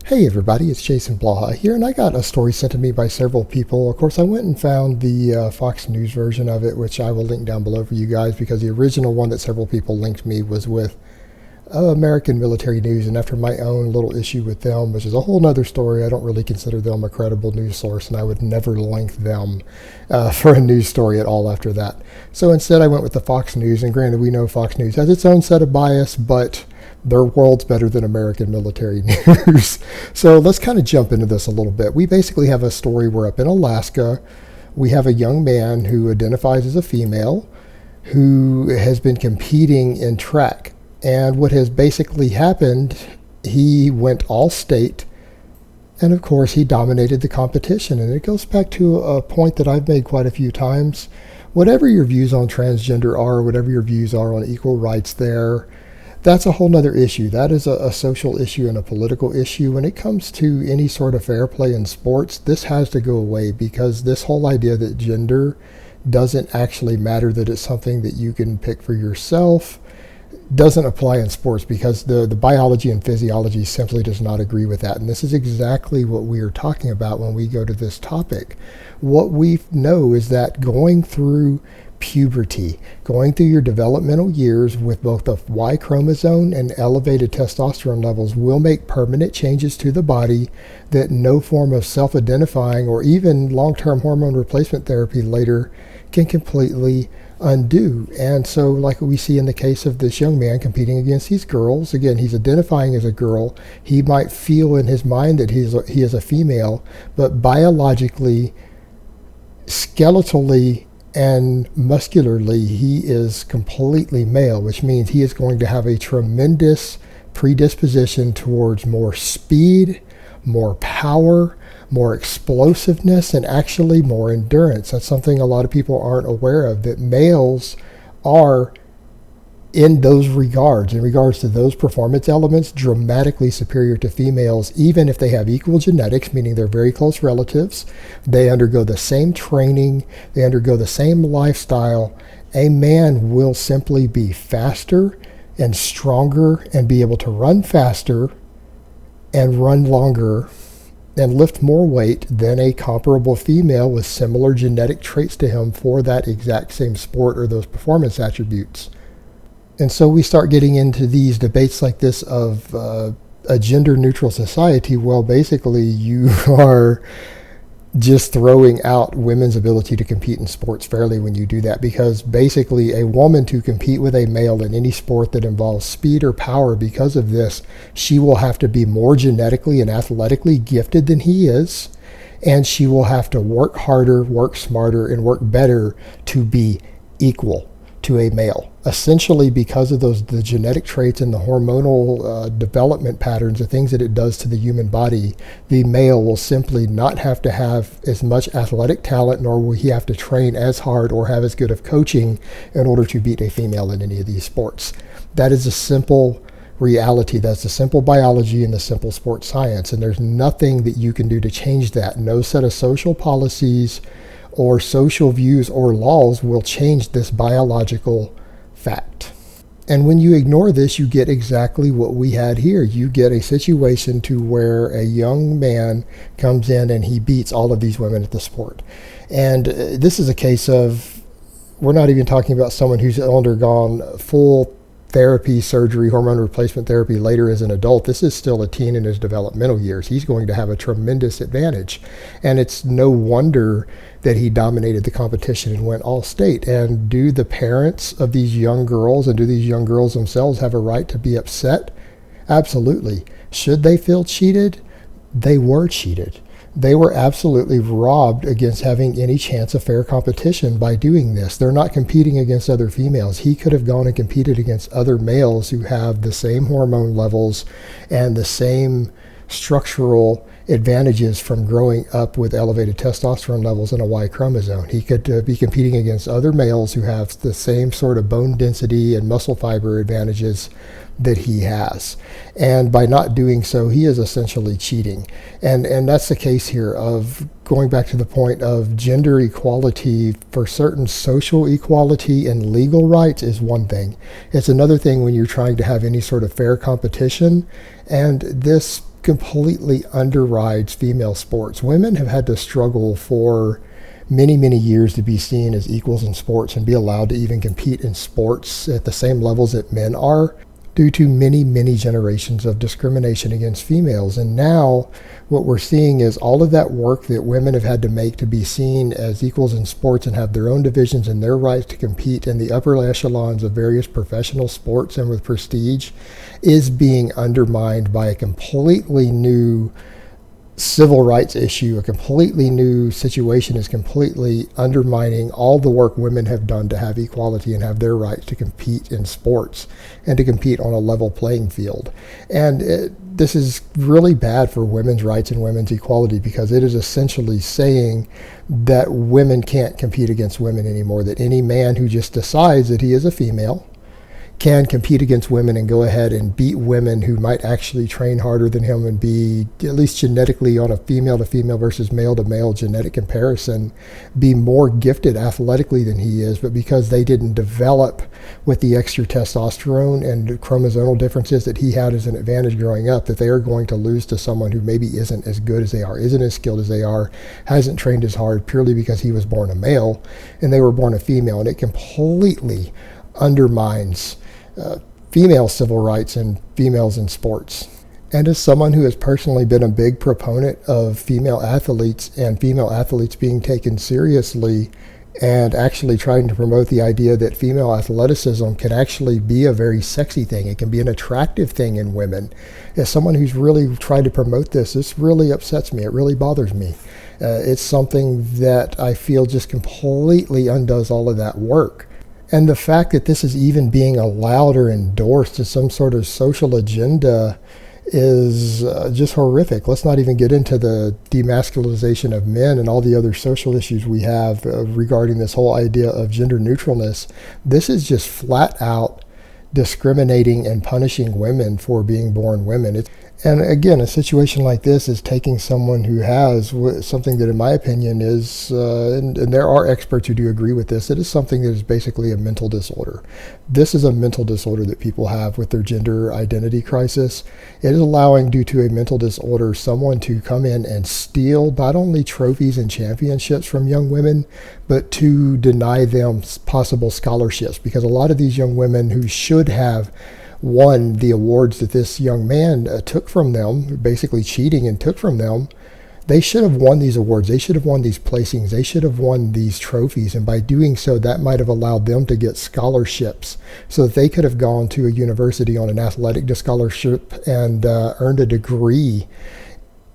Hey everybody, it's Jason Blaha here, and I got a story sent to me by several people. Of course, I went and found the Fox News version of it, which I will link down below for you guys, because the original one that several people linked me was with American Military News, and after my own little issue with them, which is a whole nother story, I don't really consider them a credible news source, and I would never link them for a news story at all after that. So instead I went with the Fox News, and granted, we know Fox News has its own set of bias, but their world's better than American Military News. So let's kind of jump into this a little bit. We basically have a story where up in Alaska, we have a young man who identifies as a female who has been competing in track. And what has basically happened, he went all state, and of course he dominated the competition. And it goes back to a point that I've made quite a few times. Whatever your views on transgender are, whatever your views are on equal rights there, that's a whole nother issue. That is a social issue and a political issue. When it comes to any sort of fair play in sports, this has to go away, because this whole idea that gender doesn't actually matter, that it's something that you can pick for yourself, doesn't apply in sports, because the biology and physiology simply does not agree with that. And this is exactly what we are talking about when we go to this topic. What we know is that going through puberty, going through your developmental years with both the Y chromosome and elevated testosterone levels, will make permanent changes to the body that no form of self-identifying or even long-term hormone replacement therapy later can completely undo. And so, like we see in the case of this young man competing against these girls, again, he's identifying as a girl. He might feel in his mind that he is a female, but biologically, skeletally, and muscularly, he is completely male, which means he is going to have a tremendous predisposition towards more speed, more power, more explosiveness, and actually more endurance. That's something a lot of people aren't aware of, that males are, in those regards, in regards to those performance elements, dramatically superior to females, even if they have equal genetics, meaning they're very close relatives. They undergo the same training, they undergo the same lifestyle. A man will simply be faster and stronger and be able to run faster and run longer and lift more weight than a comparable female with similar genetic traits to him for that exact same sport or those performance attributes. And so we start getting into these debates like this of a gender-neutral society. Well, basically, you are just throwing out women's ability to compete in sports fairly when you do that, because basically a woman to compete with a male in any sport that involves speed or power, because of this, she will have to be more genetically and athletically gifted than he is, and she will have to work harder, work smarter, and work better to be equal to a male. Essentially, because of the genetic traits and the hormonal development patterns, the things that it does to the human body, the male will simply not have to have as much athletic talent, nor will he have to train as hard or have as good of coaching in order to beat a female in any of these sports. That is a simple reality. That's the simple biology and the simple sports science, and there's nothing that you can do to change that. No set of social policies or social views or laws will change this biological fact. And when you ignore this, you get exactly what we had here. You get a situation to where a young man comes in and he beats all of these women at the sport. And this is a case of, we're not even talking about someone who's undergone full therapy, surgery, hormone replacement therapy later as an adult. This is still a teen in his developmental years. He's going to have a tremendous advantage. And it's no wonder that he dominated the competition and went all state. And do the parents of these young girls and do these young girls themselves have a right to be upset? Absolutely. Should they feel cheated? They were cheated. They were absolutely robbed against having any chance of fair competition by doing this. They're not competing against other females. He could have gone and competed against other males who have the same hormone levels and the same structural advantages from growing up with elevated testosterone levels and a Y chromosome. He could be competing against other males who have the same sort of bone density and muscle fiber advantages that he has. And by not doing so, he is essentially cheating. And that's the case here of going back to the point of gender equality. For certain, social equality and legal rights is one thing. It's another thing when you're trying to have any sort of fair competition. And this completely underrides female sports. Women have had to struggle for many, many years to be seen as equals in sports and be allowed to even compete in sports at the same levels that men are, due to many, many generations of discrimination against females. And now what we're seeing is all of that work that women have had to make to be seen as equals in sports and have their own divisions and their rights to compete in the upper echelons of various professional sports and with prestige is being undermined by a completely new civil rights issue. A completely new situation is completely undermining all the work women have done to have equality and have their rights to compete in sports and to compete on a level playing field. And this is really bad for women's rights and women's equality, because it is essentially saying that women can't compete against women anymore, that any man who just decides that he is a female can compete against women and go ahead and beat women who might actually train harder than him and be, at least genetically on a female to female versus male to male genetic comparison, be more gifted athletically than he is, but because they didn't develop with the extra testosterone and chromosomal differences that he had as an advantage growing up, that they are going to lose to someone who maybe isn't as good as they are, isn't as skilled as they are, hasn't trained as hard, purely because he was born a male and they were born a female. And it completely undermines female civil rights and females in sports. And as someone who has personally been a big proponent of female athletes and female athletes being taken seriously, and actually trying to promote the idea that female athleticism can actually be a very sexy thing, it can be an attractive thing in women, as someone who's really tried to promote this really upsets me. It really bothers me. It's something that I feel just completely undoes all of that work. And the fact that this is even being allowed or endorsed as some sort of social agenda is just horrific. Let's not even get into the demasculization of men and all the other social issues we have regarding this whole idea of gender neutralness. This is just flat out discriminating and punishing women for being born women. And again, a situation like this is taking someone who has something that, in my opinion, is, and there are experts who do agree with this, it is something that is basically a mental disorder. This is a mental disorder that people have with their gender identity crisis. It is allowing, due to a mental disorder, someone to come in and steal not only trophies and championships from young women, but to deny them possible scholarships, because a lot of these young women who should have won the awards that this young man took from them, basically cheating and took from them, they should have won these awards. They should have won these placings. They should have won these trophies. And by doing so, that might have allowed them to get scholarships so that they could have gone to a university on an athletic scholarship and earned a degree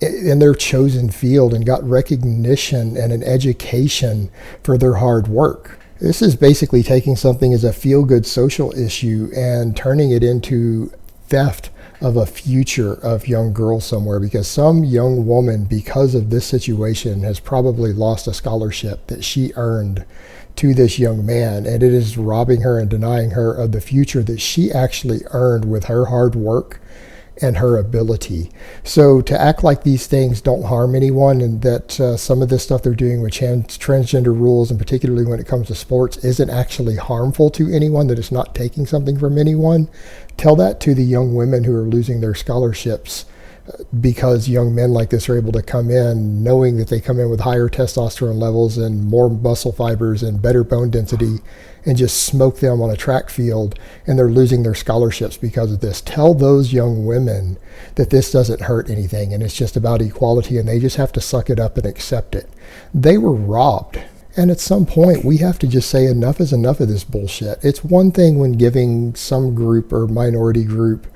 in their chosen field and got recognition and an education for their hard work. This is basically taking something as a feel-good social issue and turning it into theft of a future of young girls somewhere, because some young woman, because of this situation, has probably lost a scholarship that she earned to this young man, and it is robbing her and denying her of the future that she actually earned with her hard work and her ability. So to act like these things don't harm anyone, and that some of this stuff they're doing with transgender rules, and particularly when it comes to sports, isn't actually harmful to anyone, that it's not taking something from anyone, tell that to the young women who are losing their scholarships because young men like this are able to come in knowing that they come in with higher testosterone levels and more muscle fibers and better bone density, and just smoke them on a track field, and they're losing their scholarships because of this. Tell those young women that this doesn't hurt anything and it's just about equality, and they just have to suck it up and accept it. They were robbed. And at some point, we have to just say enough is enough of this bullshit. It's one thing when giving some group or minority group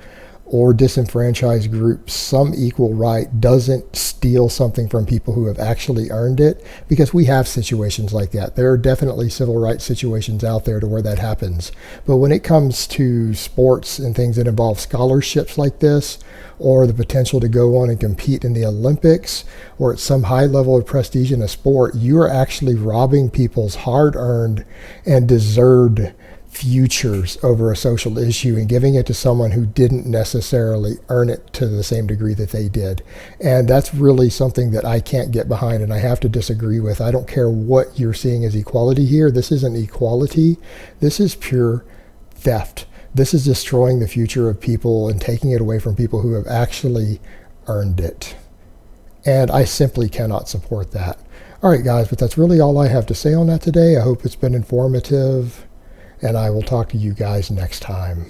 or disenfranchised groups some equal right doesn't steal something from people who have actually earned it, because we have situations like that. There are definitely civil rights situations out there to where that happens. But when it comes to sports and things that involve scholarships like this, or the potential to go on and compete in the Olympics, or at some high level of prestige in a sport, you are actually robbing people's hard-earned and deserved futures over a social issue and giving it to someone who didn't necessarily earn it to the same degree that they did. And that's really something that I can't get behind, and I have to disagree with. I don't care what you're seeing as equality here. This isn't equality. This is pure theft. This is destroying the future of people and taking it away from people who have actually earned it. And I simply cannot support that. All right, guys, but that's really all I have to say on that today. I hope it's been informative, and I will talk to you guys next time.